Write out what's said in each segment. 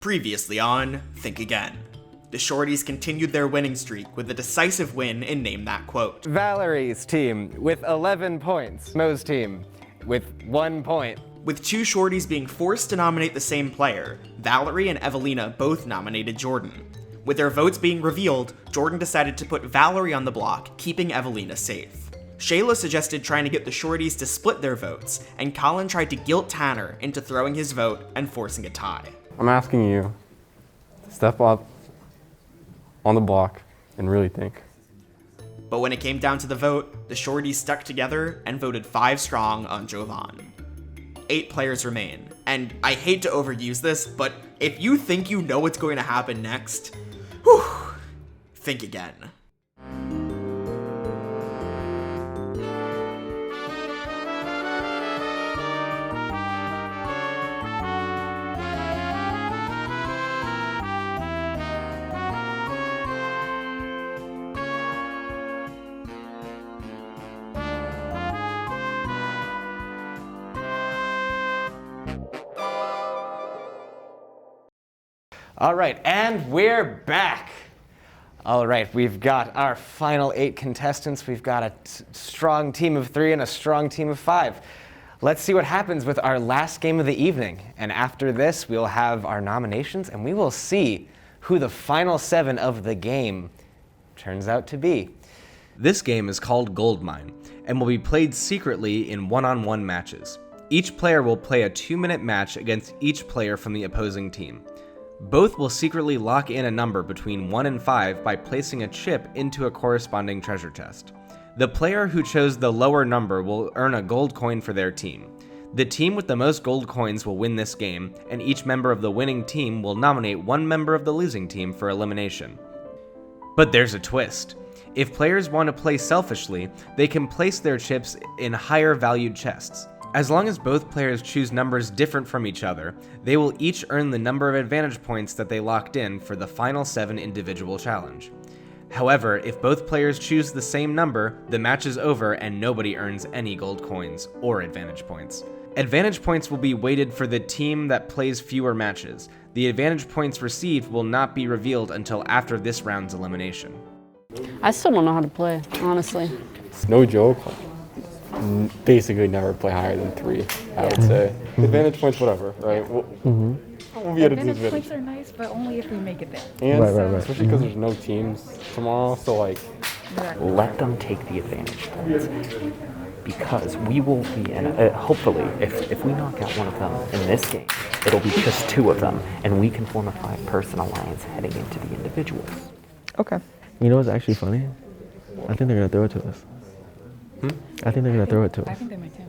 Previously on Think Again. The Shorties continued their winning streak with a decisive win in Name That Quote. Valerie's team with 11 points. Mo's team with 1 point. With two Shorties being forced to nominate the same player, Valerie and Evelina both nominated Jordan. With their votes being revealed, Jordan decided to put Valerie on the block, keeping Evelina safe. Shayla suggested trying to get the Shorties to split their votes, and Colin tried to guilt Tanner into throwing his vote and forcing a tie. I'm asking you to step up on the block and really think. But when it came down to the vote, the Shorties stuck together and voted 5 strong on Jovan. 8 players remain, and I hate to overuse this, but if you think you know what's going to happen next, think again. All right, and we're back. All right, we've got our final 8 contestants. We've got a strong team of 3 and a strong team of 5. Let's see what happens with our last game of the evening. And after this, we'll have our nominations and we will see who the final 7 of the game turns out to be. This game is called Goldmine and will be played secretly in one-on-one matches. Each player will play a 2-minute match against each player from the opposing team. Both will secretly lock in a number between 1 and 5 by placing a chip into a corresponding treasure chest. The player who chose the lower number will earn a gold coin for their team. The team with the most gold coins will win this game, and each member of the winning team will nominate one member of the losing team for elimination. But there's a twist. If players want to play selfishly, they can place their chips in higher valued chests. As long as both players choose numbers different from each other, they will each earn the number of advantage points that they locked in for the final 7 individual challenge. However, if both players choose the same number, the match is over and nobody earns any gold coins or advantage points. Advantage points will be weighted for the team that plays fewer matches. The advantage points received will not be revealed until after this round's elimination. I still don't know how to play, honestly. It's no joke. Basically never play higher than 3, I would say. Advantage points, whatever, right? We'll be able to do Advantage points are nice, but only if we make it there. And right. Especially because there's no teams tomorrow, so like... Exactly. Let them take the advantage points, because we will be, and hopefully, if we knock out one of them in this game, it'll be just 2 of them, and we can form a 5-person alliance heading into the individuals. Okay. You know what's actually funny? I think they're going to throw it to us. I think they're going to throw it to us. I think they might too.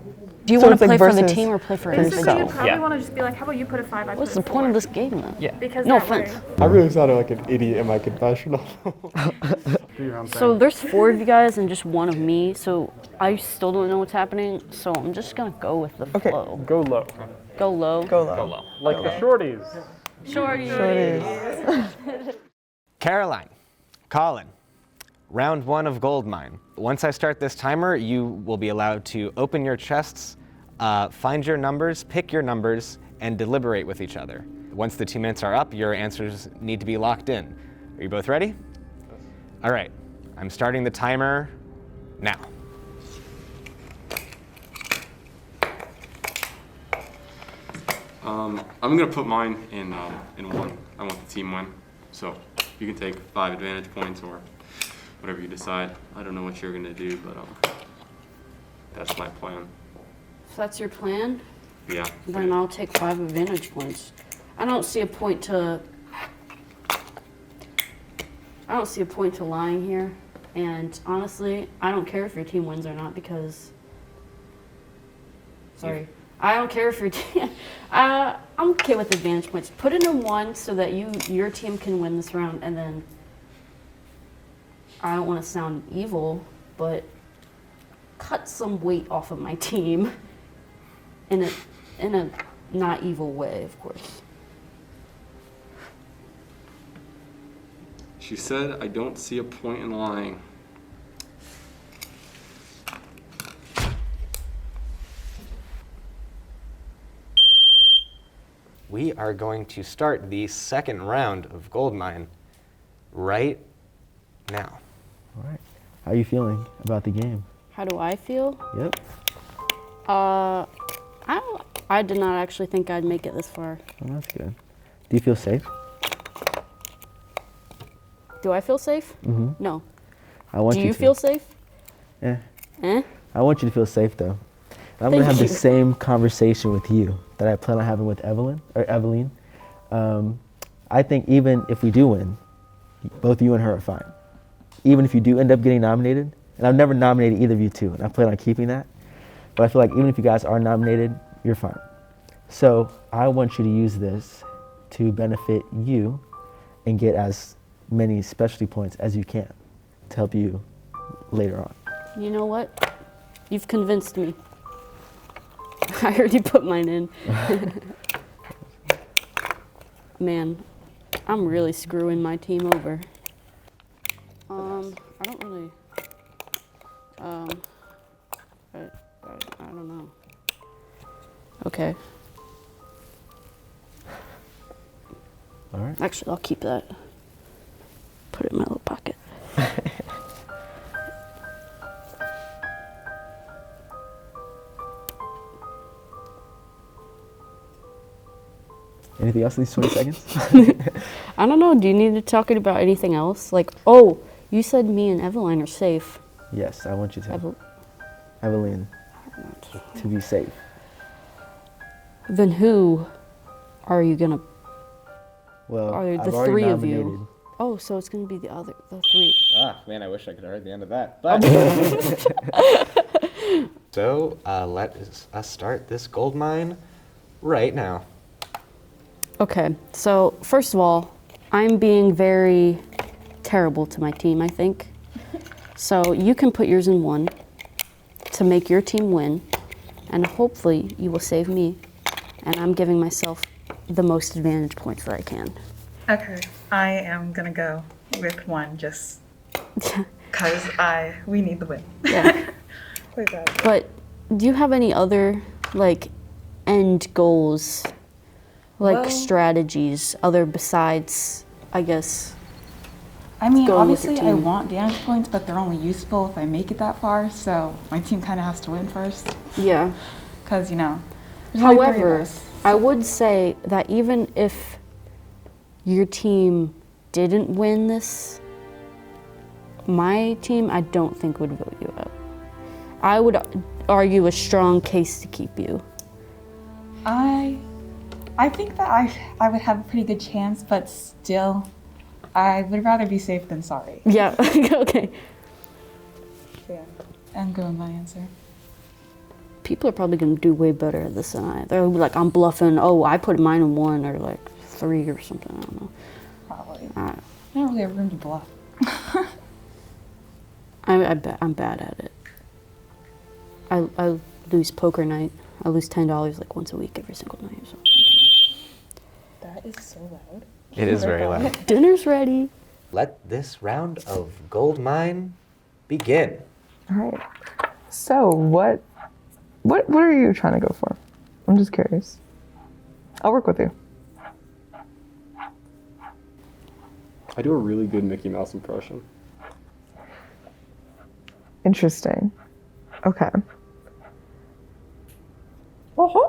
Do you want to play for the team or play for Basically, yourself? you probably want to just be like, how about you put a 5, I What's put the a point 4? of this game then? Yeah. Because No that way- offense. I really sounded like an idiot in my confessional. So there's 4 of you guys and just 1 of me, so I still don't know what's happening, so I'm just going to go with the flow. Go low. Go low. Go low. Like the shorties. Caroline, Colin, round 1 of Goldmine. Once I start this timer, you will be allowed to open your chests, find your numbers, pick your numbers, and deliberate with each other. Once the 2 minutes are up, your answers need to be locked in. Are you both ready? All right, I'm starting the timer now. I'm gonna put mine in 1. I want the team win. So you can take 5 advantage points or whatever you decide. I don't know what you're gonna do, but that's my plan. If that's your plan, Yeah. then I'll take 5 advantage points. I don't see a point to lying here, and honestly, I don't care if your team wins or not because. Sorry, I don't care if your team. I'm okay with advantage points. Put it in 1 so that your team can win this round, and then. I don't want to sound evil, but cut some weight off of my team in a not evil way, of course. She said, I don't see a point in lying. we are going to start the second round of Goldmine right now. All right. How are you feeling about the game? How do I feel? Yep. I did not actually think I'd make it this far. Oh, that's good. Do you feel safe? Do I feel safe? Mm-hmm. No. I want Do you you to. feel safe? Eh. Eh? I want you to feel safe though. And I'm gonna have Thank the you. same conversation with you that I plan on having with Evelyn. I think even if we do win, both you and her are fine. Even if you do end up getting nominated, and I've never nominated either of you two, and I plan on keeping that. But I feel like even if you guys are nominated, you're fine. So I want you to use this to benefit you and get as many specialty points as you can to help you later on. You know what? You've convinced me. I already put mine in. Man, I'm really screwing my team over. I don't really, I don't know. Okay. All right. Actually, I'll keep that. Put it in my little pocket. Anything else in these 20 seconds? I don't know. Do you need to talk about anything else? Like, oh, you said me and Eveline are safe. Yes, I want you to. Evelyn, to be safe. Then who are you gonna? Well, Are I've the already three of nominated. you? Oh, so it's gonna be the three. Ah, man, I wish I could have heard the end of that. But so let us start this gold mine right now. Okay, so first of all, I'm being very terrible to my team, I think. So you can put yours in 1 to make your team win, and hopefully you will save me, and I'm giving myself the most advantage points that I can. Okay, I am gonna go with 1 just because we need the win. Yeah. But do you have any other like end goals, like Well- strategies, other besides, I guess? I mean, Going with your obviously I team. want damage points, but they're only useful if I make it that far, so my team kind of has to win first. Yeah. Because, you know, there's only 3 of However, us. I would say that even if your team didn't win this, my team, I don't think would vote you out. I would argue a strong case to keep you. I think that I would have a pretty good chance, but still, I would rather be safe than sorry. Yeah, okay. Yeah. I'm going with my answer. People are probably going to do way better at this than I. They'll be like, I'm bluffing. Oh, I put mine in 1 or like 3 or something. I don't know. Probably. I don't really have room to bluff. I'm bad at it. I lose poker night. I lose $10 like once a week every single night. So. That is so loud. It is very loud. Dinner's ready. Let this round of gold mine begin. All right. So what are you trying to go for? I'm just curious. I'll work with you. I do a really good Mickey Mouse impression. Interesting. Okay. Uh-huh.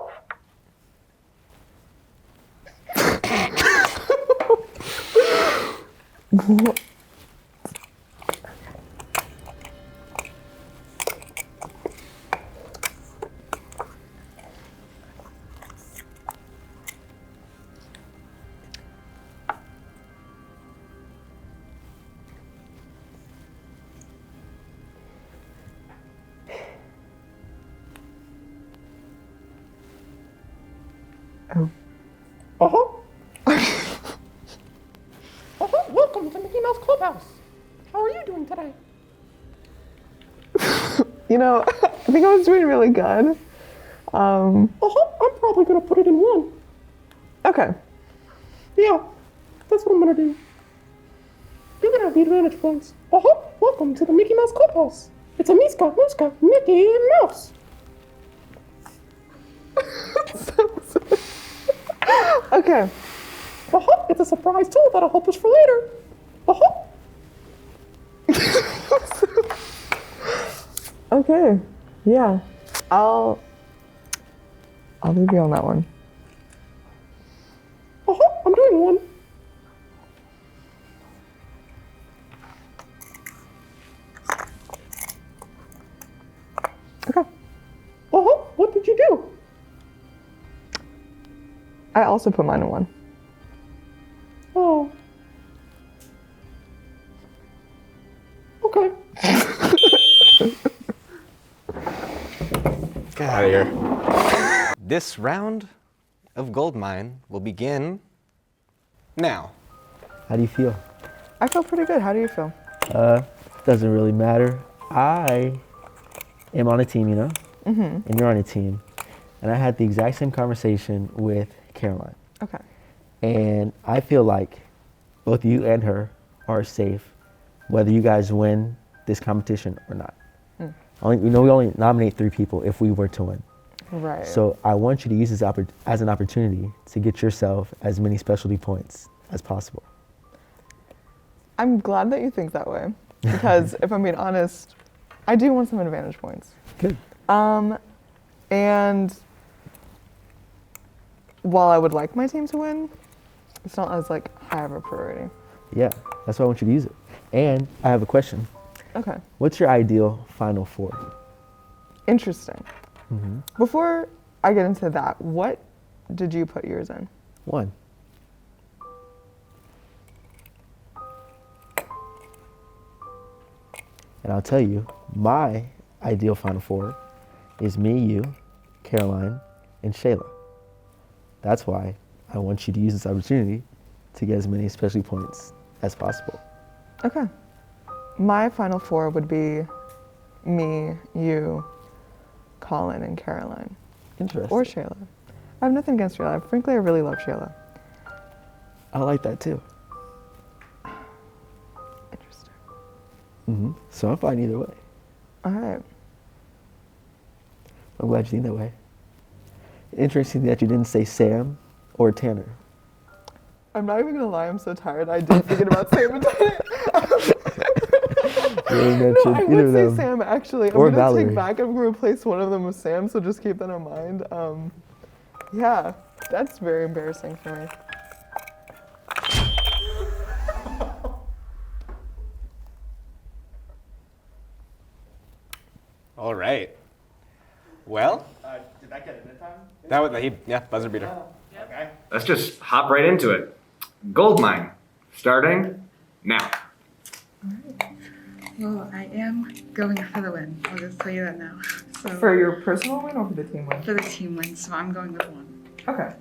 Oh. Uh-huh. Uh-huh. Welcome to Mickey Mouse Clubhouse. How are you doing today? You know, I think I was doing really good. Uh-huh. I'm probably gonna put it in 1. Okay. Yeah, that's what I'm gonna do. You're gonna have the advantage points. Uh-huh. Welcome to the Mickey Mouse Clubhouse. It's a Miska, Mooska, Mickey Mouse. Okay. It's a surprise tool that'll help us for later. Okay. Yeah. I'll leave you on that one. I'm doing one. Okay. What did you do? I also put mine in one. Oh. Okay. Get out of here. This round of Gold Mine will begin now. How do you feel? I feel pretty good. How do you feel? Doesn't really matter. I am on a team, you know? Mm-hmm. And you're on a team. And I had the exact same conversation with Caroline. Okay. And I feel like both you and her are safe, whether you guys win this competition or not. We only nominate 3 people if we were to win. Right. So I want you to use this as an opportunity to get yourself as many specialty points as possible. I'm glad that you think that way, because if I'm being honest, I do want some advantage points. Good. And while I would like my team to win, it's not as like high of a priority. Yeah, that's why I want you to use it. And I have a question. Okay. What's your ideal Final Four? Interesting. Before I get into that, what did you put yours in? 1. And I'll tell you, my ideal Final Four is me, you, Caroline, and Shayla. That's why I want you to use this opportunity to get as many specialty points as possible. Okay. My Final Four would be me, you, Colin, and Caroline. Interesting. Or Shayla. I have nothing against Shayla. Frankly, I really love Shayla. I like that too. Interesting. So I'm fine either way. All right. I'm glad you think that way. Interesting that you didn't say Sam or Tanner. I'm not even gonna lie, I'm so tired. I did thinking about Sam and Tanner. No, I would say Sam actually. I'm gonna Valerie. take back. I'm gonna replace one of them with Sam, so just keep that in mind. Yeah, that's very embarrassing for me. All right. Well, Did that get in in time? that was buzzer beater. Okay. Let's just hop right into it. Gold mine, starting now. Well, I am going for the win. I'll just tell you that now. So For your personal win or for the team win? for the team win, so I'm going with 1. Okay.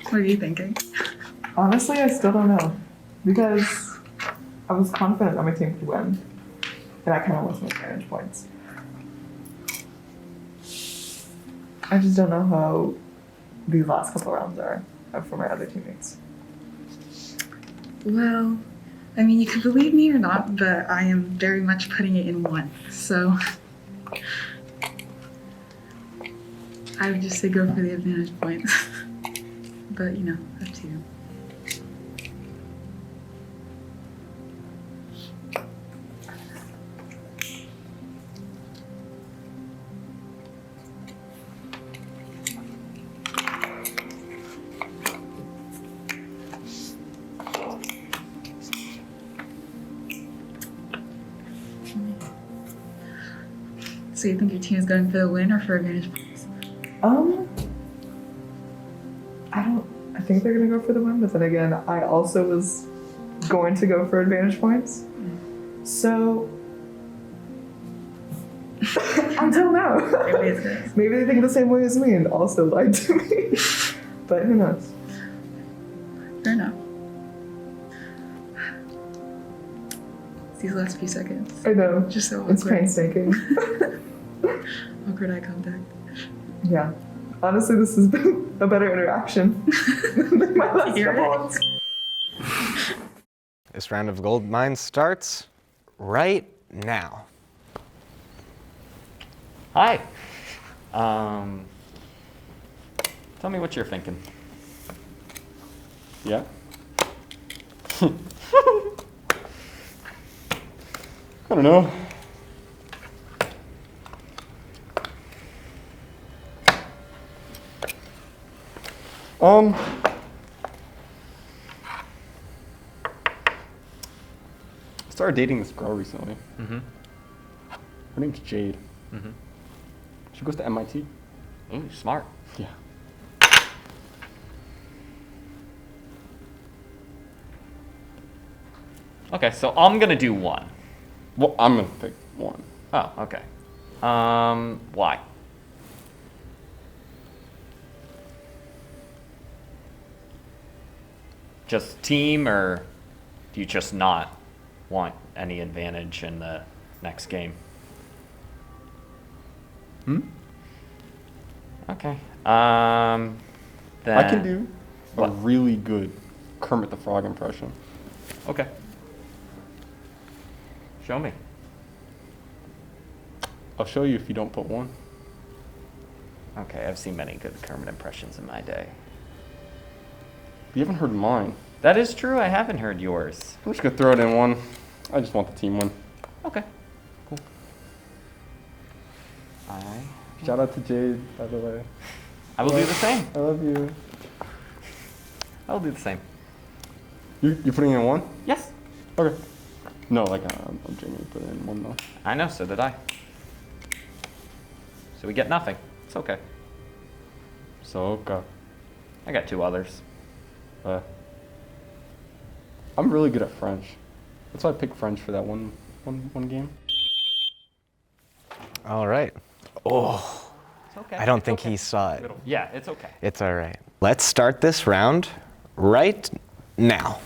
What are you thinking? Honestly, I still don't know. Because I was confident that my team could win. And I kind of lost my advantage points. I just don't know how these last couple rounds are for my other teammates. Well, I mean, you can believe me or not, but I am very much putting it in 1. So I would just say go for the advantage points. But, you know, up to you. So you think your team is going for the win or for advantage points? I think they're gonna go for the win, but then again, I also was going to go for advantage points. So I don't know. Maybe they think the same way as me and also lied to me. But who knows? Fair enough. These last few seconds. I know. Just so awkward. It's painstaking. Awkward eye contact. Yeah. Honestly, this has been a better interaction than my last couple ones. This round of Gold Mine starts right now. Hi. Tell me what you're thinking. Yeah? I don't know. I started dating this girl recently. Mm-hmm. Her name's Jade. Mm-hmm. She goes to MIT. Ooh, smart. Yeah. Okay, so I'm gonna do 1. Well, I'm gonna pick 1. Oh, okay. Why? Just team, or do you just not want any advantage in the next game? Okay. Then I can do a what? really good Kermit the Frog impression. Okay. Show me. I'll show you if you don't put 1. Okay, I've seen many good Kermit impressions in my day. You haven't heard mine. That is true, I haven't heard yours. I'm just gonna throw it in 1. I just want the team win. Okay, cool. Shout out to Jade, by the way. I will do the same. I love you. I'll do the same. You're putting it in 1? Yes. Okay. No, like I'm genuinely putting it in 1 though. I know, so did I. So we get nothing. It's okay. So okay. I got 2 others. I'm really good at French. That's why I picked French for that one game. All right. Oh, It's okay. I don't think he saw it. Yeah, it's okay. It's all right. Let's start this round right now.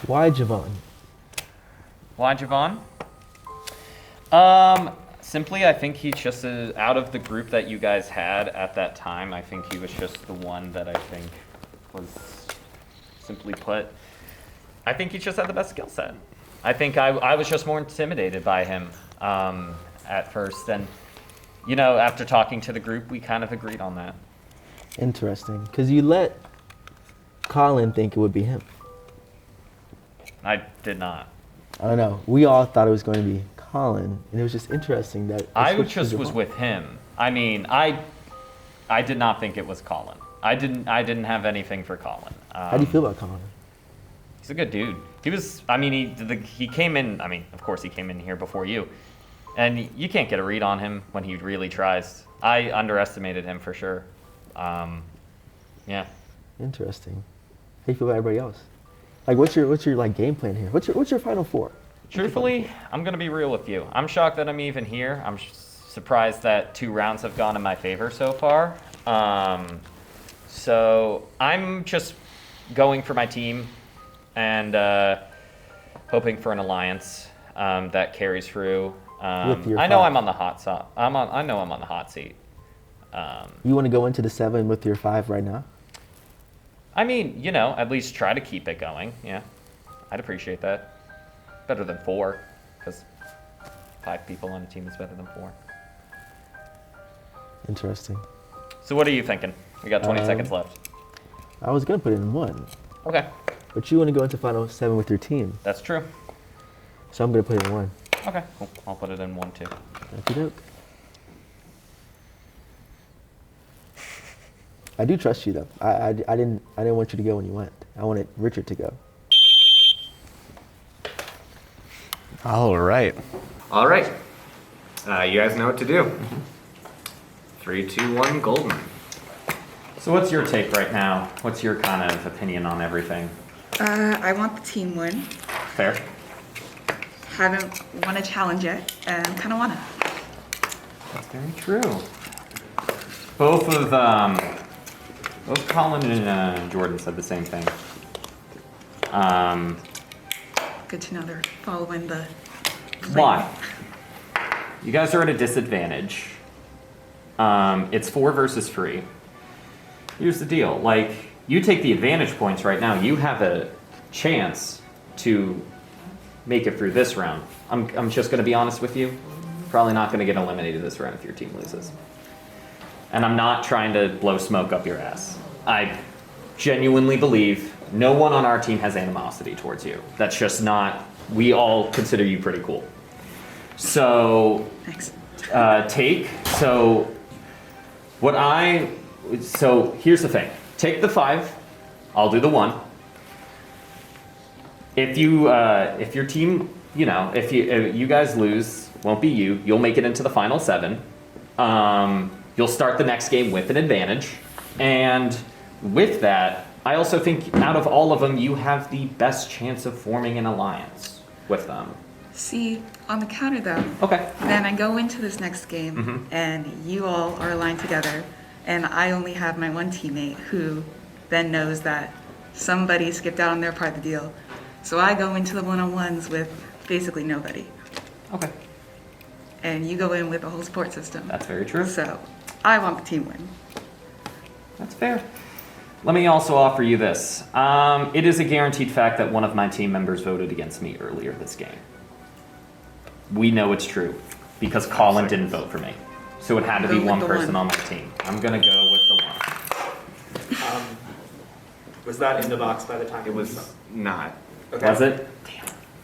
Why Javon? Why Javon? Simply, I think he's just out of the group that you guys had at that time. I think he was just the one that I think was, simply put, I think he just had the best skill set. I think I was just more intimidated by him at first. And, you know, after talking to the group, we kind of agreed on that. Interesting, because you let Colin think it would be him. I did not. I don't know. We all thought it was going to be Colin, and it was just interesting that I just was with him. I mean, I did not think it was Colin. I didn't have anything for Colin. How do you feel about Colin? He's a good dude. He was. I mean, he came in. I mean, of course, he came in here before you, and you can't get a read on him when he really tries. I underestimated him for sure. Yeah. Interesting. How do you feel about everybody else? Like, what's your like game plan here? What's your final 4? Truthfully, I'm gonna be real with you. I'm shocked that I'm even here. I'm surprised that 2 rounds have gone in my favor so far. So I'm just going for my team and hoping for an alliance that carries through. I know I'm on the hot seat. I know I'm on the hot seat. You want to go into the 7 with your 5 right now? I mean, you know, at least try to keep it going. Yeah, I'd appreciate that. Better than 4, because 5 people on a team is better than 4. Interesting. So what are you thinking? We got 20 seconds left. I was gonna put it in 1. Okay. But you want to go into final 7 with your team. That's true. So I'm gonna put it in 1. Okay, cool. I'll put it in 1 too. Okey-doke. I do trust you though. I didn't want you to go when you went. I wanted Richard to go. All right. All right. You guys know what to do. 3, 2, 1, Goldman. So what's your take right now? What's your kind of opinion on everything? I want the team win. Fair. Haven't won a challenge yet, and kind of wanna. That's very true. Both Colin and Jordan said the same thing. Good to know they're following the plan. Why? You guys are at a disadvantage. It's 4 versus 3. Here's the deal. Like, you take the advantage points right now. You have a chance to make it through this round. I'm just going to be honest with you. Probably not going to get eliminated this round if your team loses. And I'm not trying to blow smoke up your ass. I genuinely believe no one on our team has animosity towards you. That's just not, we all consider you pretty cool. So, Thanks. so here's the thing. Take the 5, I'll do the 1. If your team, if you guys lose, won't be you, you'll make it into the final 7. You'll start the next game with an advantage. And with that, I also think out of all of them, you have the best chance of forming an alliance with them. See, on the counter though, Okay. then I go into this next game and you all are aligned together and I only have my one teammate who then knows that somebody skipped out on their part of the deal. So I go into the one-on-ones with basically nobody. Okay. And you go in with the whole support system. That's very true. So I want the team win. That's fair. Let me also offer you this. It is a guaranteed fact that one of my team members voted against me earlier this game. We know it's true because Colin didn't vote for me. So it had to be one person on my team. I'm gonna go with the 1. Was that in the box by the time? It was not. Okay. Was it?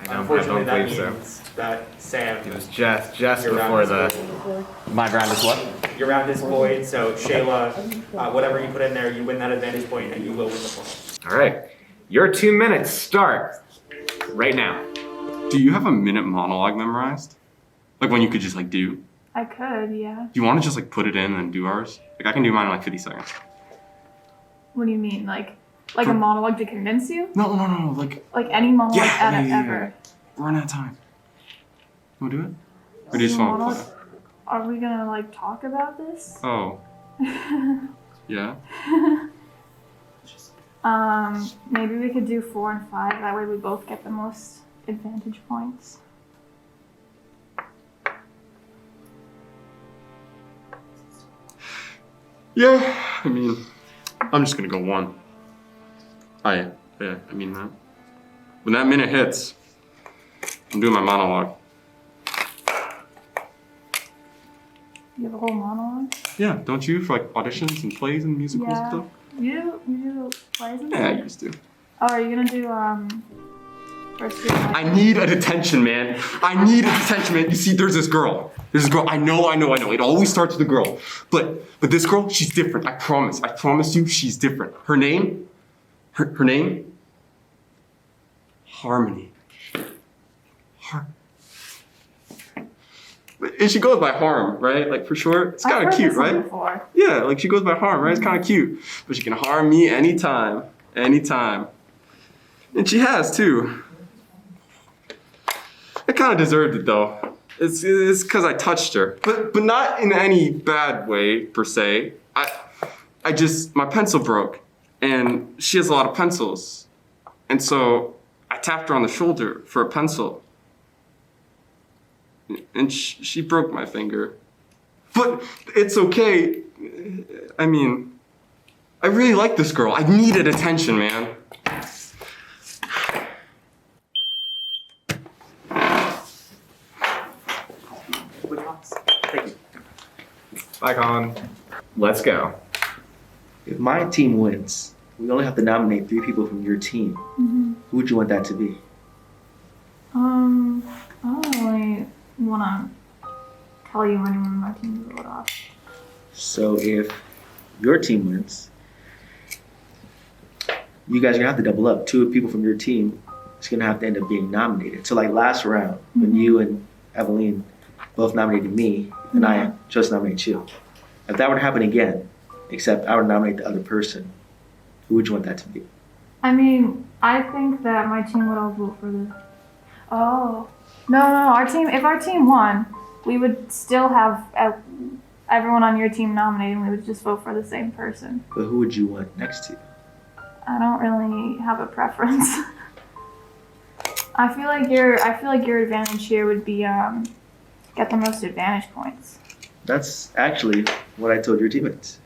I don't Unfortunately, that believe so. means that Sam. It was just your round before is the. void. My round is what? Your round is void, so Shayla, whatever you put in there, you win that advantage point and you will win the point. All right, your 2 minutes start right now. Do you have a minute monologue memorized? Like one you could just like do? I could, yeah. Do you want to just like put it in and do ours? Like I can do mine in like 50 seconds. What do you mean? Like a monologue to convince you? No, like any monologue ever. We're running out of time. You want to do it? Or do you just want to play? Are we gonna like talk about this? Oh. Yeah? Maybe we could do 4 and 5. That way we both get the most advantage points. Yeah, I mean, I'm just gonna go 1. I mean that. When that minute hits, I'm doing my monologue. You have a whole monologue? Yeah, don't you? For like auditions and plays and musicals and stuff? You do plays and Yeah, I stuff? used to. Oh, are you gonna do first year? I need a detention, man. I need a detention, man. You see, there's this girl. I know. It always starts with a girl. But this girl, she's different. I promise. I promise you, she's different. Her name? Her name? Harmony. And she goes by Harm, right? Like for sure. It's kind of cute, right? Before. Yeah, like she goes by Harm, right? It's kind of cute. But she can harm me anytime. Anytime. And she has too. I kind of deserved it though. It's because I touched her, but not in any bad way per se. I just, my pencil broke, and she has a lot of pencils, and so I tapped her on the shoulder for a pencil, and she broke my finger. But it's okay. I mean, I really like this girl. I needed attention, man. Thank you. Bye, Colin. Let's go. If my team wins, we only have to nominate 3 people from your team. Mm-hmm. Who would you want that to be? I don't really want to tell you anyone my team to vote off. So if your team wins, you guys are gonna have to double up. 2 people from your team is gonna have to end up being nominated. So like last round, when you and Evelyn both nominated me, and I chose to nominate you. If that were to happen again, except I would nominate the other person, who would you want that to be? I mean, I think that my team would all vote for this. Oh. No, our team, if our team won, we would still have everyone on your team nominated and we would just vote for the same person. But who would you want next to you? I don't really have a preference. I feel like your advantage here would be get the most advantage points. That's actually what I told your teammates.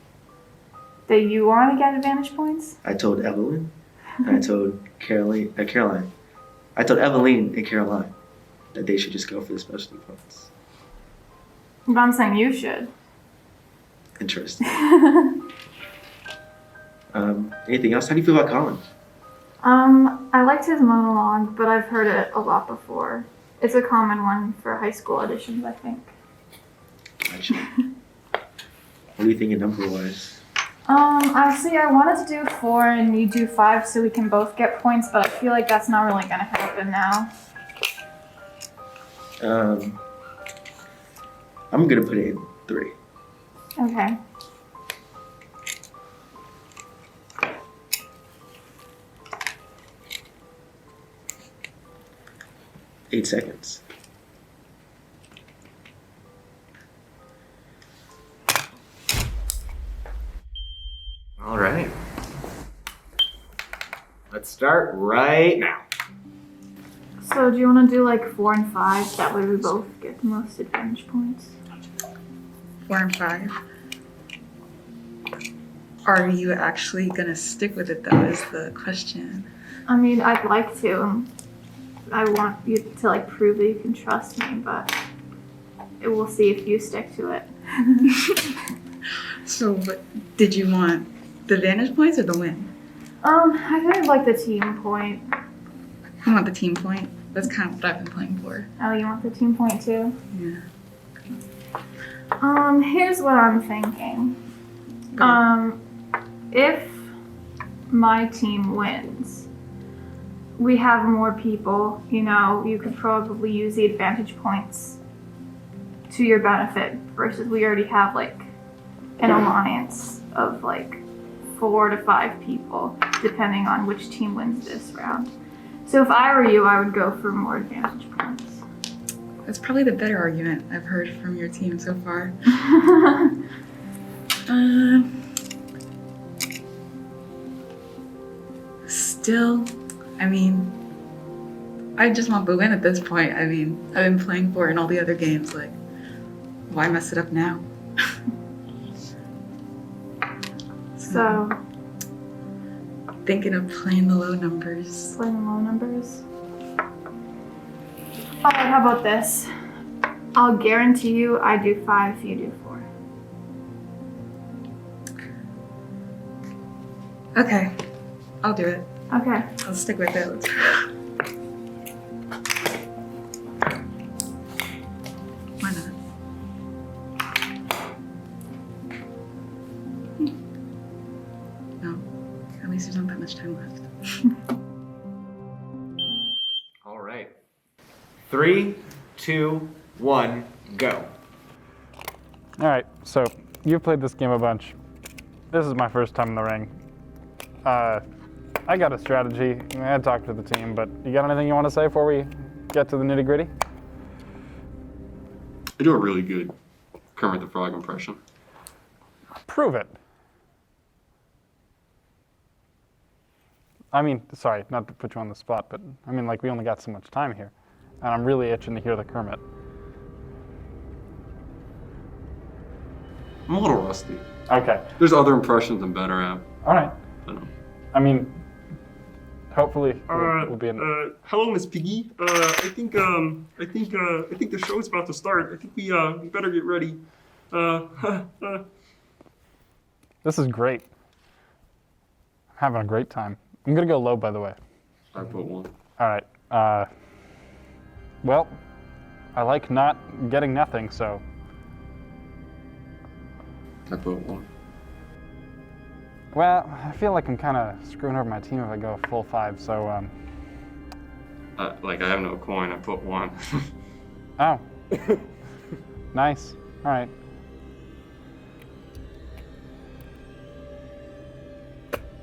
That you want to get advantage points? I told Evelyn, and I told Caroline. I told Evelyn and Caroline that they should just go for the specialty points. But I'm saying you should. Interesting. Anything else? How do you feel about Colin? I liked his monologue, but I've heard it a lot before. It's a common one for high school auditions, I think. Gotcha. What are you thinking number-wise? Honestly, I wanted to do 4 and you do 5 so we can both get points, but I feel like that's not really gonna happen now. I'm gonna put it in 3. Okay. Eight seconds. All right. Let's start right now. So do you want to do like 4 and 5? That way we both get the most advantage points. 4 and 5. Are you actually gonna stick with it though, is the question. I mean, I'd like to. I want you to like prove that you can trust me, but we'll see if you stick to it. So what did you want? The advantage points or the win? I think I'd like the team point. I want the team point. That's kind of what I've been playing for. Oh, you want the team point too? Yeah. Here's what I'm thinking. If my team wins, we have more people, you know, you could probably use the advantage points to your benefit versus we already have like an alliance of like 4 to 5 people, depending on which team wins this round. So if I were you, I would go for more advantage points. That's probably the better argument I've heard from your team so far. Still, I mean, I just want the win at this point. I mean, I've been playing for it in all the other games. Like, why mess it up now? So, thinking of playing the low numbers. Playing the low numbers? Alright, how about this? I'll guarantee you I do 5 if you do 4. Okay, I'll do it. Okay. I'll stick with it. Why not? No, at least there's not that much time left. All right. 3, 2, 1, go. All right, so you've played this game a bunch. This is my first time in the ring. I got a strategy. I had talked to the team, but you got anything you want to say before we get to the nitty gritty? I do a really good Kermit the Frog impression. Prove it. I mean, sorry, not to put you on the spot, but I mean, like, we only got so much time here, and I'm really itching to hear the Kermit. I'm a little rusty. Okay. There's other impressions I'm better at. All right. I mean, hopefully we'll be in. Hello, Miss Piggy. I think the show's about to start. I think we better get ready. This is great. I'm having a great time. I'm gonna go low, by the way. I put 1. All right. Well, I like not getting nothing, so. I put 1. Well, I feel like I'm kind of screwing over my team if I go full 5, so, Like, I have no coin, I put 1. Oh. Nice. All right.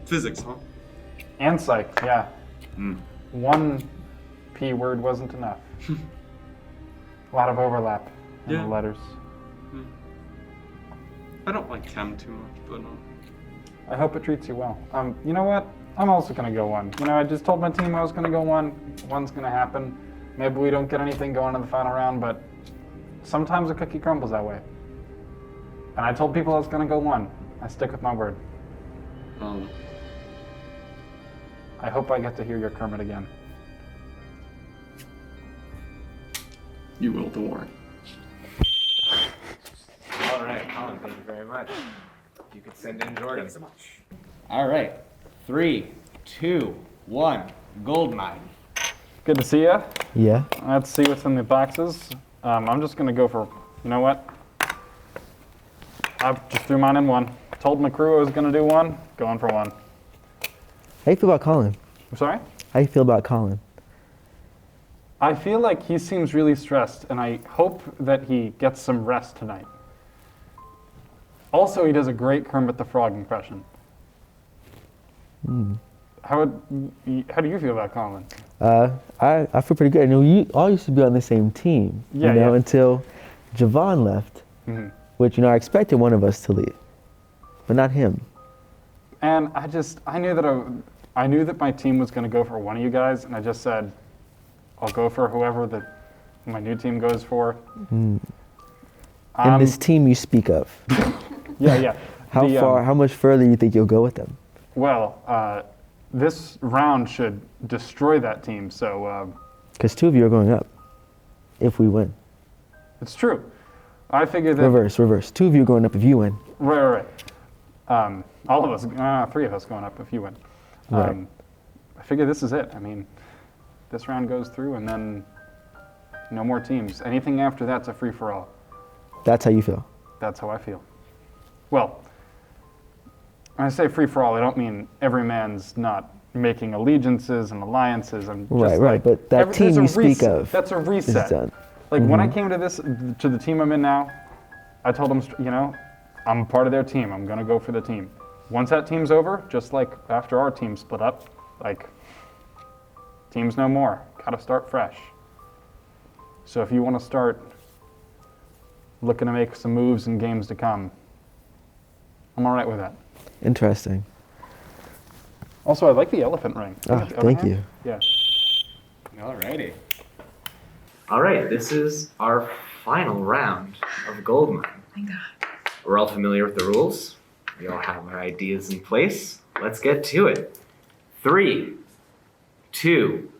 Physics, huh? And psych, yeah. One P word wasn't enough. A lot of overlap in the letters. I don't like chem too much, but I hope it treats you well. You know what? I'm also gonna go 1. You know, I just told my team I was gonna go 1. 1's gonna happen. Maybe we don't get anything going in the final round, but sometimes a cookie crumbles that way. And I told people I was gonna go 1. I stick with my word. I hope I get to hear your Kermit again. You will, don't worry. All right, Colin, thank you very much. You could send in Jordan. Thanks so much. All right. 3, 2, 1. Gold mine. Good to see you. Yeah. Let's see what's in the boxes. I'm just gonna go for, you know what? I just threw mine in 1. Told my crew I was gonna do 1, going for 1. How you feel about Colin? I'm sorry? How you feel about Colin? I feel like he seems really stressed, and I hope that he gets some rest tonight. Also, he does a great Kermit the Frog impression. How do you feel about Colin? I feel pretty good. I know you all used to be on the same team, Yeah, you know, yeah. until Javon left, which, you know, I expected one of us to leave, but not him. And I knew that my team was going to go for one of you guys, and I just said, I'll go for whoever my new team goes for. And this team you speak of. Yeah. How much further do you think you'll go with them? Well, this round should destroy that team, so... Because 2 of you are going up, if we win. It's true. I figured that... Reverse. 2 of you are going up if you win. Right. All of us, 3 of us going up if you win. Right. I figure this is it. I mean, this round goes through and then no more teams. Anything after that's a free-for-all. That's how you feel? That's how I feel. Well, when I say free-for-all, I don't mean every man's not making allegiances and alliances. I'm just right. But that team you speak of. That's a reset. Is done. Like when I came to the team I'm in now, I told them, you know, I'm part of their team. I'm gonna go for the team. Once that team's over, just like after our team split up, like teams no more. Gotta start fresh. So if you want to start looking to make some moves in games to come, I'm all right with that. Interesting. Also, I like the elephant ring. Thank you. Yeah. Alrighty. All right, this is our final round of Gold Mine. Thank God. We're all familiar with the rules. We all have our ideas in place. Let's get to it. 3, 2,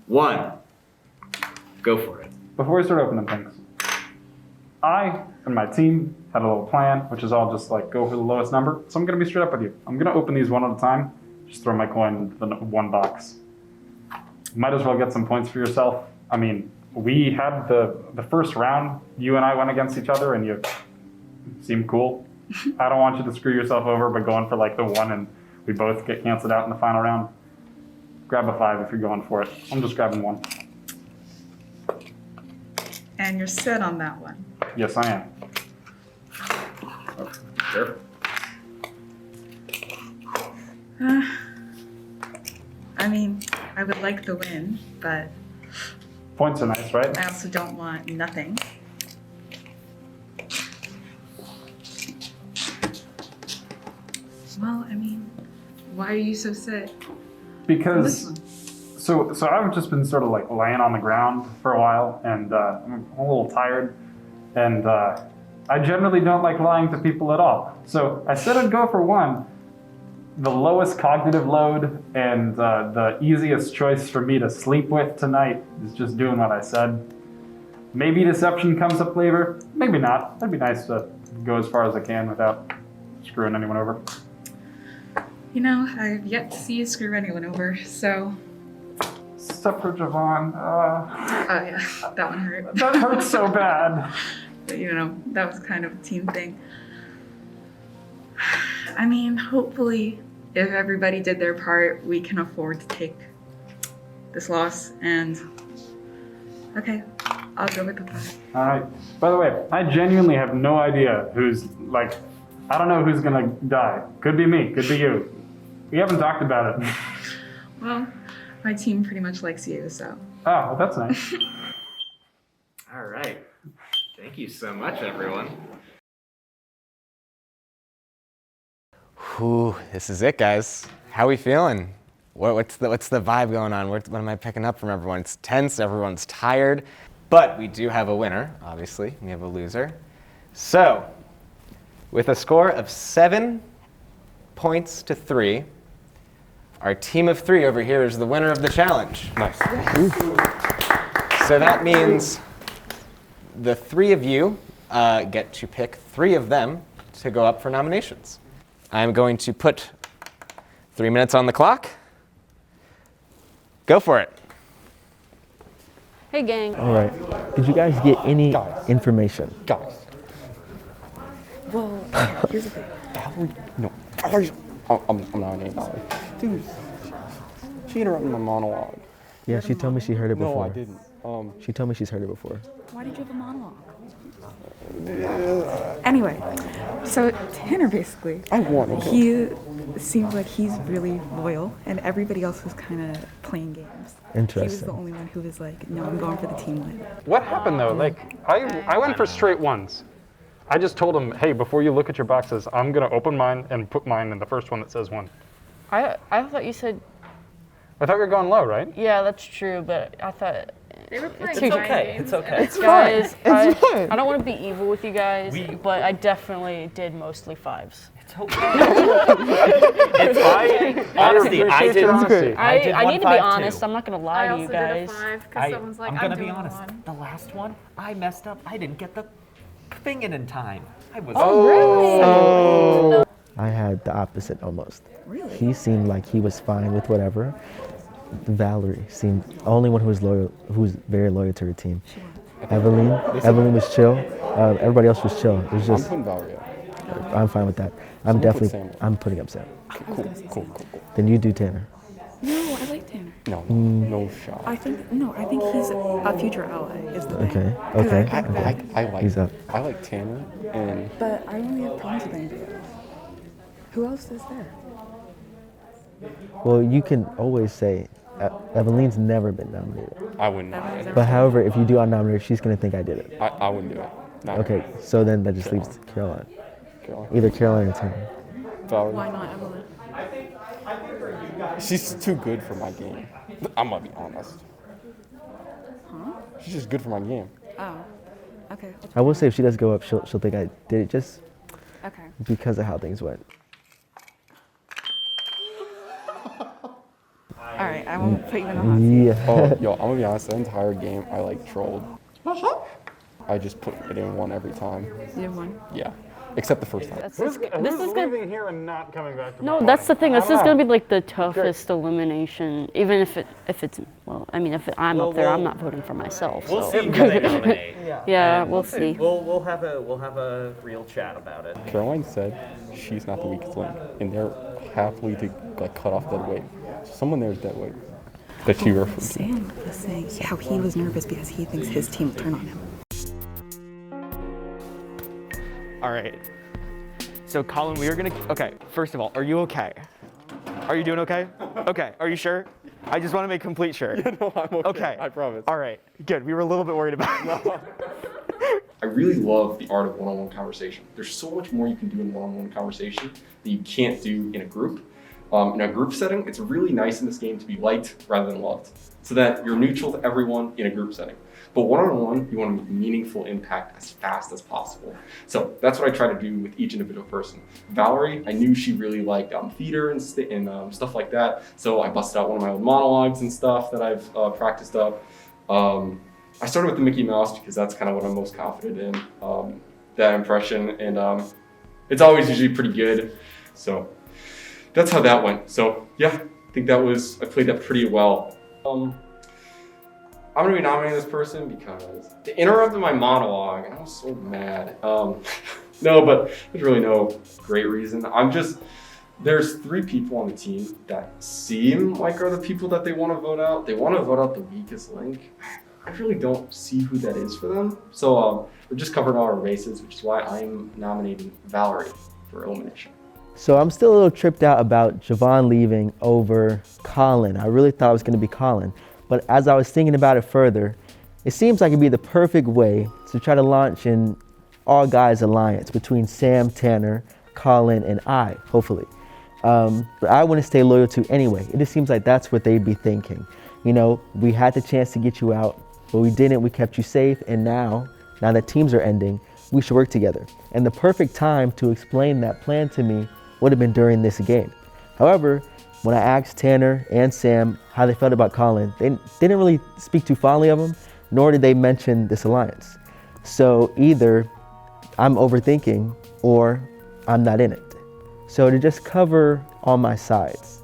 1. Go for it. Before we start opening things, I and my team had a little plan, which is all just like go for the lowest number. So I'm going to be straight up with you. I'm going to open these one at a time. Just throw my coin into the one box. Might as well get some points for yourself. I mean, we had the first round, you and I went against each other and you seemed cool. I don't want you to screw yourself over by going for like the 1 and we both get canceled out in the final round. Grab a 5 if you're going for it. I'm just grabbing 1. And you're set on that one. Yes, I am. Oh, sure. I mean, I would like the win, but Points are nice, right? I also don't want nothing. Well, I mean, why are you so set? Because so I've just been sort of like laying on the ground for a while, and I'm a little tired, and I generally don't like lying to people at all. So I said I'd go for 1, the lowest cognitive load, and the easiest choice for me to sleep with tonight is just doing what I said. Maybe deception comes up later, maybe not. That'd be nice to go as far as I can without screwing anyone over. You know, I've yet to see you screw anyone over, so... Except for Javon. Oh yeah, that one hurt. That hurts so bad. But, you know, that was kind of a team thing. I mean, hopefully, if everybody did their part, we can afford to take this loss, and... Okay, I'll go with the 5. All right. By the way, I genuinely have no idea who's, like, I don't know who's gonna die. Could be me, could be you. We haven't talked about it. Well, my team pretty much likes you, so... Oh, well, that's nice. All right. Thank you so much, everyone. Whew, this is it, guys. How we feeling? What's the vibe going on? What am I picking up from everyone? It's tense, everyone's tired, but we do have a winner, obviously. We have a loser. So, with a score of 7 points to 3, our team of 3 over here is the winner of the challenge. Nice. So that means the 3 of you get to pick 3 of them to go up for nominations. I'm going to put 3 minutes on the clock. Go for it. Hey, gang. All right. Did you guys get any information? Guys. Well, here's the thing. Valerie, no. Valerie's, I'm not an Valerie. Dude, she interrupted my monologue. Yeah, she told me she heard it before. No, I didn't. She told me she's heard it before. Why did you have a monologue? Anyway, so Tanner basically, he seems like he's really loyal, and everybody else was kind of playing games. Interesting. He was the only one who was like, no, I'm going for the team win. What happened though? Like, I went for straight ones. I just told him, hey, before you look at your boxes, I'm gonna open mine and put mine in the first one that says 1. I thought you said. I thought you were going low, right? Yeah, that's true, but I thought. They were playing It's okay. It's okay. It's guys, It's fine. I don't want to be evil with you guys, but I definitely did mostly 5s. It's okay. Honestly, I did. I need to be 1-5 honest. too. I'm not gonna lie I to also you did a guys. 5 because someone's like, I'm gonna be doing honest. 1. The last one, I messed up. I didn't get the thing in time. I was. Oh. I had the opposite almost. Really? He seemed like he was fine with whatever. Valerie seemed the only one who was loyal, who was very loyal to her team. Evelyn was chill. Everybody else was chill. It was just. I'm putting Valerie up. I'm fine with that. I'm putting up Sam. Cool. Then you do Tanner. No, I like Tanner. No shot. I think he's a future ally. Is the thing. Okay. I like. He's up. I like Tanner and. But I only have problems with Andrea. Who else is there? Well, you can always say Evelyn's never been nominated. I wouldn't nominate her. But however, if you do unnominate her, she's gonna think I did it. I wouldn't do it. No. Okay, so then that just leaves Caroline. Caroline. Either Caroline or Tanner. Valerie. Why not Evelyn? She's too good for my game. I'm gonna be honest. Huh? She's just good for my game. Oh. Okay. I will say if she does go up, she'll think I did it just Okay. because of how things went. All right, I won't put you in the hot seat. Yeah. Oh, yo, I'm gonna be honest. The entire game, I like trolled. I just put it in 1 every time. You did 1? Yeah, except the first time. Who's leaving here and not coming back to No, my that's the thing. This I don't is gonna know. be like the toughest elimination. Even if it's well, I mean, if I'm up there, I'm not voting for myself. We'll so. see who they nominate. Yeah, And we'll see. We'll have a real chat about it. Caroline said she's not the weakest link, and they're happily to like cut off dead weight. So someone there is dead weight. That she referred to. Sam was saying how he was nervous because he thinks his team will turn on him. All right. So, Colin, we are gonna. Okay, first of all, are you okay? Are you doing okay? Okay, are you sure? I just want to make complete sure. Yeah, no, I'm okay. Okay. I promise. All right, good. We were a little bit worried about it. I really love the art of one-on-one conversation. There's so much more you can do in one-on-one conversation that you can't do in a group. In a group setting, it's really nice in this game to be liked rather than loved, so that you're neutral to everyone in a group setting. But one-on-one, you want to make meaningful impact as fast as possible. So that's what I try to do with each individual person. Valerie, I knew she really liked theater and stuff like that, so I busted out one of my old monologues and stuff that I've practiced up. I started with the Mickey Mouse because that's kind of what I'm most confident in, that impression, and it's always usually pretty good. So that's how that went. So yeah, I think I played that pretty well. I'm gonna be nominating this person because they interrupted my monologue and I was so mad. No, but there's really no great reason. There's 3 people on the team that seem like are the people that they want to vote out. They want to vote out the weakest link. I really don't see who that is for them. So we're just covering all our bases, which is why I'm nominating Valerie for elimination. So I'm still a little tripped out about Javon leaving over Colin. I really thought it was going to be Colin. But as I was thinking about it further, it seems like it'd be the perfect way to try to launch an all-guys alliance between Sam, Tanner, Colin, and I, hopefully. But I want to stay loyal to anyway. It just seems like that's what they'd be thinking. You know, we had the chance to get you out, but we didn't. We kept you safe, and now that teams are ending, we should work together. And the perfect time to explain that plan to me would have been during this game. However, when I asked Tanner and Sam how they felt about Colin, they didn't really speak too fondly of him, nor did they mention this alliance. So either I'm overthinking or I'm not in it. So to just cover all my sides,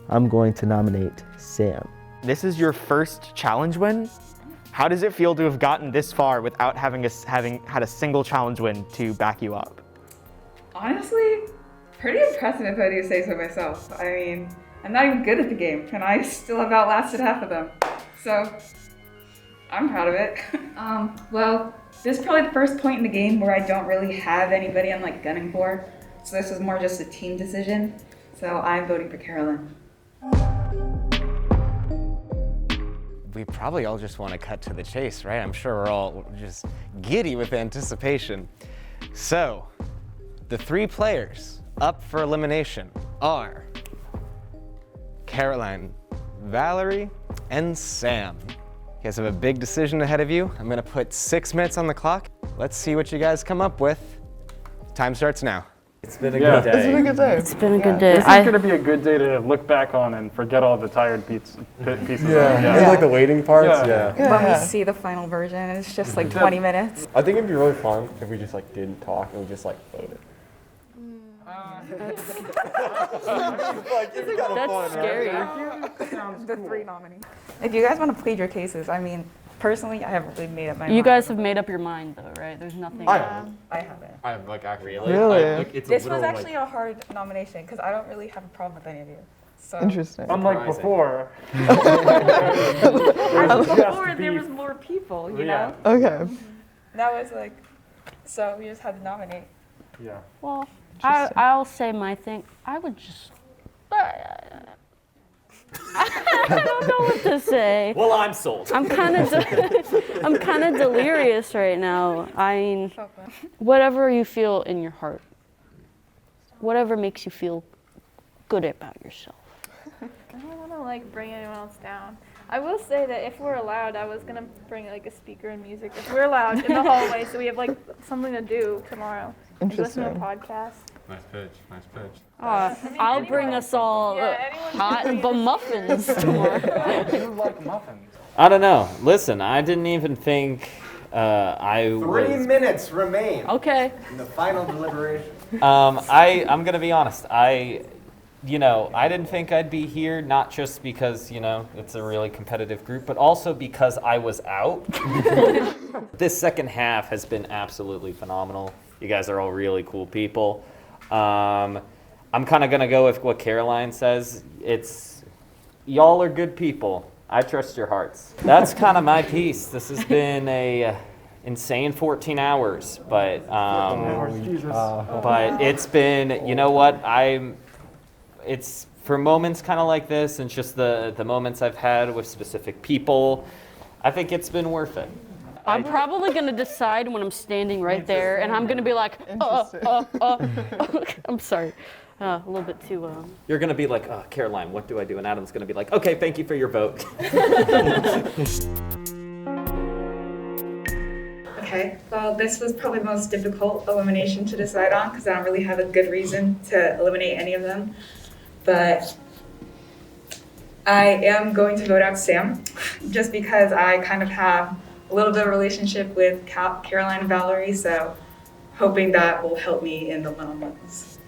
I'm going to nominate Sam. This is your first challenge win. How does it feel to have gotten this far without having had a single challenge win to back you up? Honestly, pretty impressive if I do say so myself. I mean, I'm not even good at the game, and I still have outlasted half of them. So, I'm proud of it. Well, this is probably the first point in the game where I don't really have anybody I'm like gunning for. So this was more just a team decision. So I'm voting for Carolyn. We probably all just want to cut to the chase, right? I'm sure we're all just giddy with anticipation. So, the 3 players up for elimination are Caroline, Valerie, and Sam. You guys have a big decision ahead of you. I'm gonna put 6 minutes on the clock. Let's see what you guys come up with. Time starts now. It's been a good day. It's been a good day. It's been a good day. This is going to be a good day to look back on and forget all the tired pieces. Yeah. Like the waiting parts. Yeah. When we see the final version, it's just like 20 minutes. I think it'd be really fun if we just like didn't talk and we just like voted. That's scary. The 3 nominees. If you guys want to plead your cases, I mean, personally, I haven't really made up my mind. You guys have made up your mind though, right? There's nothing. I haven't. I have like actually. Really? This was actually a hard nomination because I don't really have a problem with any of you. So. Interesting. Unlike before. Before there was more people, you know? Okay. Now it's like, so we just had to nominate. Yeah. Well, I'll say my thing. I would just. I don't know what to say. Well, I'm sold. I'm kind of delirious right now. I mean, whatever you feel in your heart, whatever makes you feel good about yourself. I don't want to like bring anyone else down. I will say that if we're allowed, I was gonna bring like a speaker and music. If we're allowed in the hallway, so we have like something to do tomorrow. Interesting. Listen to a podcast. Nice pitch, nice pitch. I'll bring us all hot but muffins tomorrow. You like muffins? I don't know. Listen, I didn't even think I 3 minutes remain. Okay. In the final deliberation. I'm gonna be honest. I didn't think I'd be here, not just because, it's a really competitive group, but also because I was out. This second half has been absolutely phenomenal. You guys are all really cool people. I'm kind of going to go with what Caroline says. Y'all are good people. I trust your hearts. That's kind of my piece. This has been a insane 14 hours, but it's been, you know what, it's for moments kind of like this and just the moments I've had with specific people, I think it's been worth it. I'm probably going to decide when I'm standing right there, and I'm going to be like, I'm sorry. A little bit too... You're going to be like, Caroline, what do I do? And Adam's going to be like, okay, thank you for your vote. Okay, well, this was probably the most difficult elimination to decide on because I don't really have a good reason to eliminate any of them. But I am going to vote out Sam, just because I kind of have a little bit of a relationship with Caroline and Valerie, so hoping that will help me in the one-on-ones.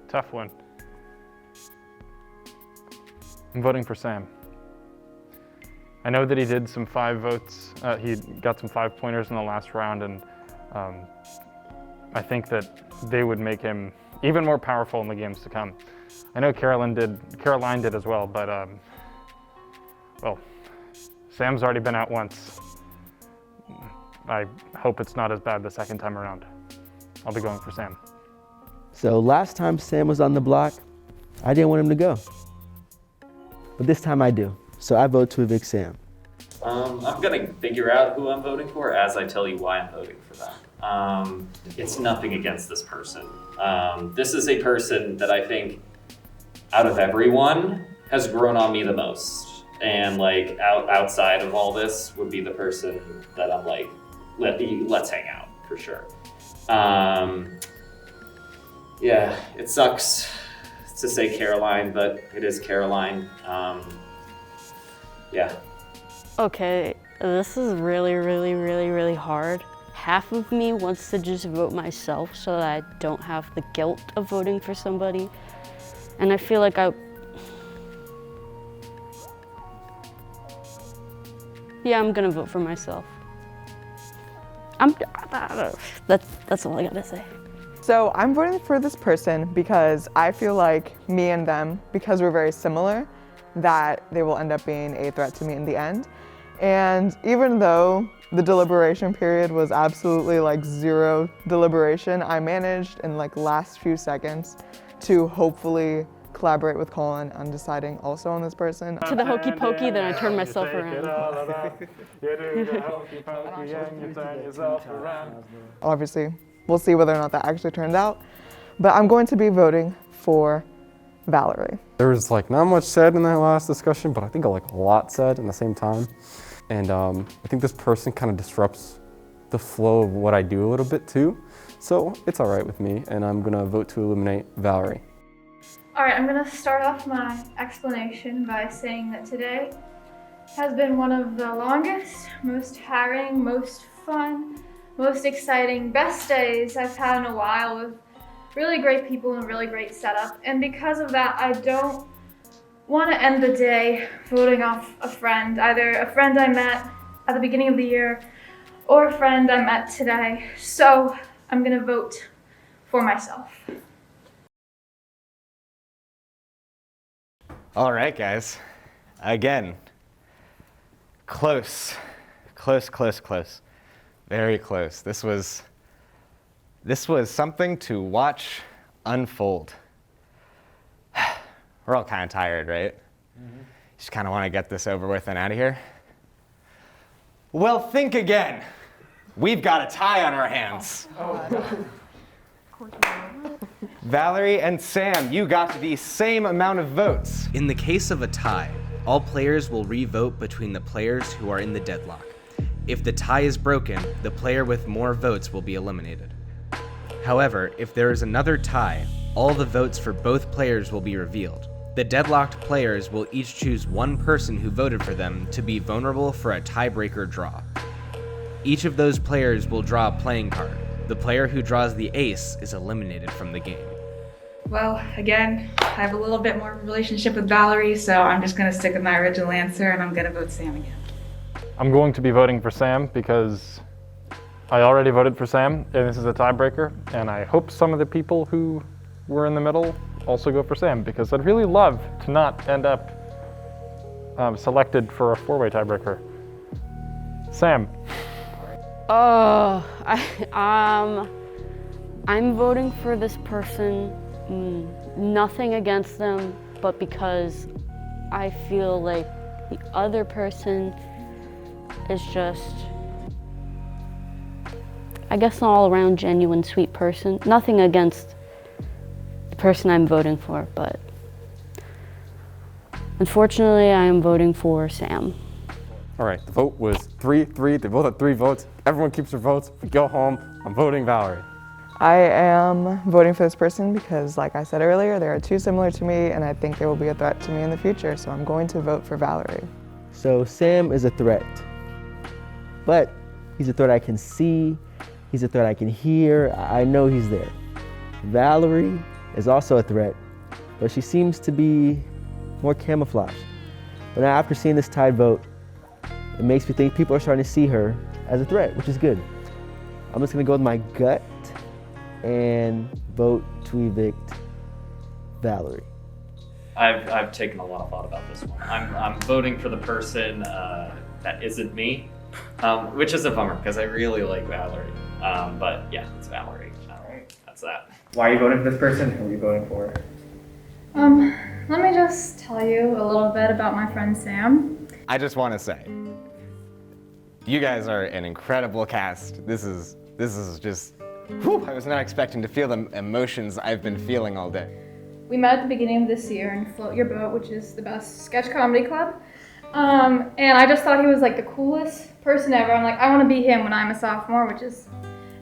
Tough one. I'm voting for Sam. I know that he did some 5 votes. He got some 5-pointers in the last round, and I think that they would make him even more powerful in the games to come. I know Caroline did as well, but well, Sam's already been out once. I hope it's not as bad the second time around. I'll be going for Sam. So last time Sam was on the block, I didn't want him to go. But this time I do. So I vote to evict Sam. I'm gonna figure out who I'm voting for as I tell you why I'm voting for them. It's nothing against this person. This is a person that I think, out of everyone, has grown on me the most. And like outside of all this would be the person that I'm like, let's hang out for sure. Yeah, it sucks to say Caroline, but it is Caroline. Yeah. Okay, this is really, really, really, really hard. Half of me wants to just vote myself so that I don't have the guilt of voting for somebody. And I feel like yeah, I'm gonna vote for myself. That's all I gotta say. So I'm voting for this person because I feel like me and them, because we're very similar, that they will end up being a threat to me in the end. And even though the deliberation period was absolutely like zero deliberation, I managed in like last few seconds to hopefully collaborate with Colin on deciding also on this person. To the hokey pokey, then I turn myself around. Obviously, we'll see whether or not that actually turns out, but I'm going to be voting for Valerie. There was like not much said in that last discussion, but I think like a lot said in the same time. And I think this person kind of disrupts the flow of what I do a little bit too. So it's all right with me, and I'm gonna vote to eliminate Valerie. All right, I'm gonna start off my explanation by saying that today has been one of the longest, most tiring, most fun, most exciting, best days I've had in a while with really great people and a really great setup. And because of that, I don't want to end the day voting off a friend, either a friend I met at the beginning of the year or a friend I met today. So I'm gonna vote for myself. All right, guys. Again, close. Very close. This was something to watch unfold. We're all kind of tired, right? Mm-hmm. Just kind of want to get this over with and out of here. Well, think again. We've got a tie on our hands. Valerie and Sam, you got the same amount of votes. In the case of a tie, all players will re-vote between the players who are in the deadlock. If the tie is broken, the player with more votes will be eliminated. However, if there is another tie, all the votes for both players will be revealed. The deadlocked players will each choose one person who voted for them to be vulnerable for a tiebreaker draw. Each of those players will draw a playing card. The player who draws the ace is eliminated from the game. Well, again, I have a little bit more relationship with Valerie, so I'm just gonna stick with my original answer and I'm gonna vote Sam again. I'm going to be voting for Sam because I already voted for Sam, and this is a tiebreaker, and I hope some of the people who were in the middle also go for Sam, because I'd really love to not end up selected for a four-way tiebreaker. Sam. I'm voting for this person, nothing against them, but because I feel like the other person is just, I guess, an all-around genuine, sweet person. Nothing against the person I'm voting for, but unfortunately, I am voting for Sam. All right, the vote was 3-3. They both had 3 votes. Everyone keeps their votes. We go home. I'm voting Valerie. I am voting for this person because, like I said earlier, they are too similar to me and I think they will be a threat to me in the future, so I'm going to vote for Valerie. So Sam is a threat, but he's a threat I can see, he's a threat I can hear, I know he's there. Valerie is also a threat, but she seems to be more camouflaged. But now after seeing this tied vote, it makes me think people are starting to see her as a threat, which is good. I'm just gonna go with my gut and vote to evict Valerie. I've taken a lot of thought about this one. I'm voting for the person that isn't me, which is a bummer because I really like Valerie. But yeah, it's Valerie. That's that. Why are you voting for this person? Who are you voting for? Let me just tell you a little bit about my friend Sam. I just want to say, you guys are an incredible cast. This is just, whew, I was not expecting to feel the emotions I've been feeling all day. We met at the beginning of this year in Float Your Boat, which is the best sketch comedy club. And I just thought he was like the coolest person ever. I'm like, I want to be him when I'm a sophomore, which is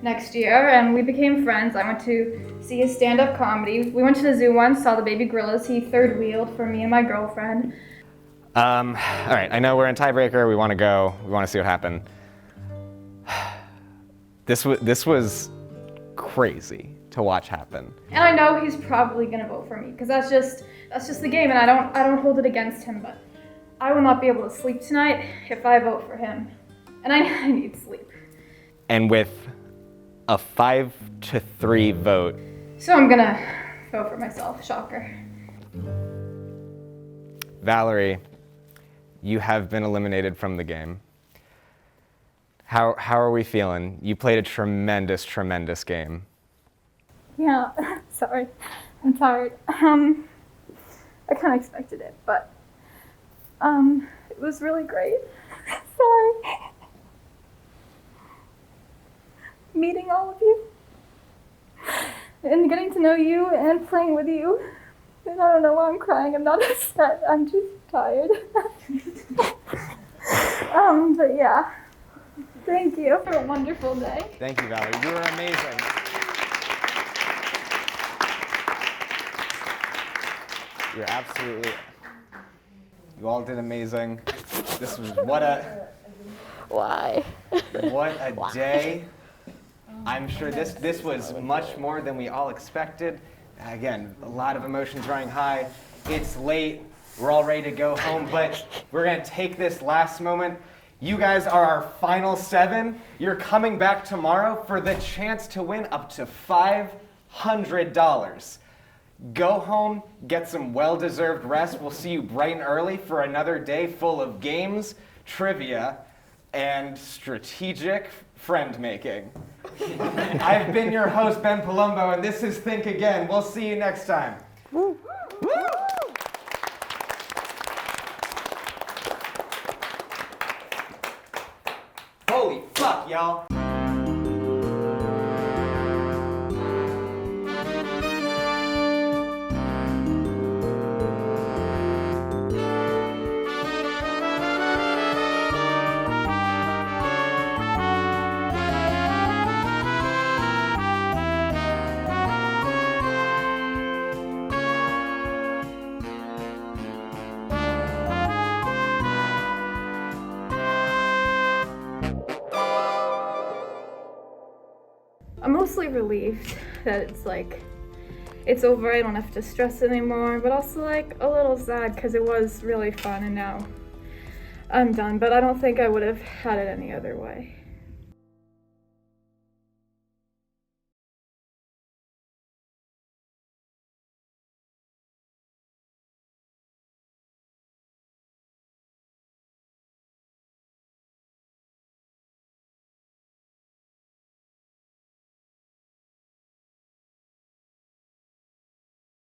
next year. And we became friends. I went to see his stand-up comedy. We went to the zoo once, saw the baby gorillas. He third-wheeled for me and my girlfriend. All right, I know we're in tiebreaker. We want to go. We want to see what happened. This was crazy. to watch happen. And I know he's probably gonna vote for me, because that's just the game, and I don't hold it against him, but I will not be able to sleep tonight if I vote for him. And I need sleep. And with a 5-3 vote. So I'm gonna vote for myself, shocker. Valerie, you have been eliminated from the game. How are we feeling? You played a tremendous, tremendous game. Yeah, sorry. I'm tired. I kind of expected it, but it was really great. Sorry. Meeting all of you and getting to know you and playing with you. And I don't know why I'm crying. I'm not upset. I'm just tired. But yeah. Thank you for a wonderful day. Thank you, Valerie. You were amazing. You're absolutely. You all did amazing. This was what a. Why? What a day. I'm sure this was much more than we all expected. Again, a lot of emotions running high. It's late. We're all ready to go home, but we're gonna take this last moment. You guys are our final 7. You're coming back tomorrow for the chance to win up to $500. Go home, get some well-deserved rest. We'll see you bright and early for another day full of games, trivia, and strategic friend-making. I've been your host, Ben Palumbo, and this is Think Again. We'll see you next time. Woo. Woo. Holy fuck, y'all. I'm mostly relieved that it's over. I don't have to stress anymore, but also a little sad because it was really fun and now I'm done, but I don't think I would have had it any other way.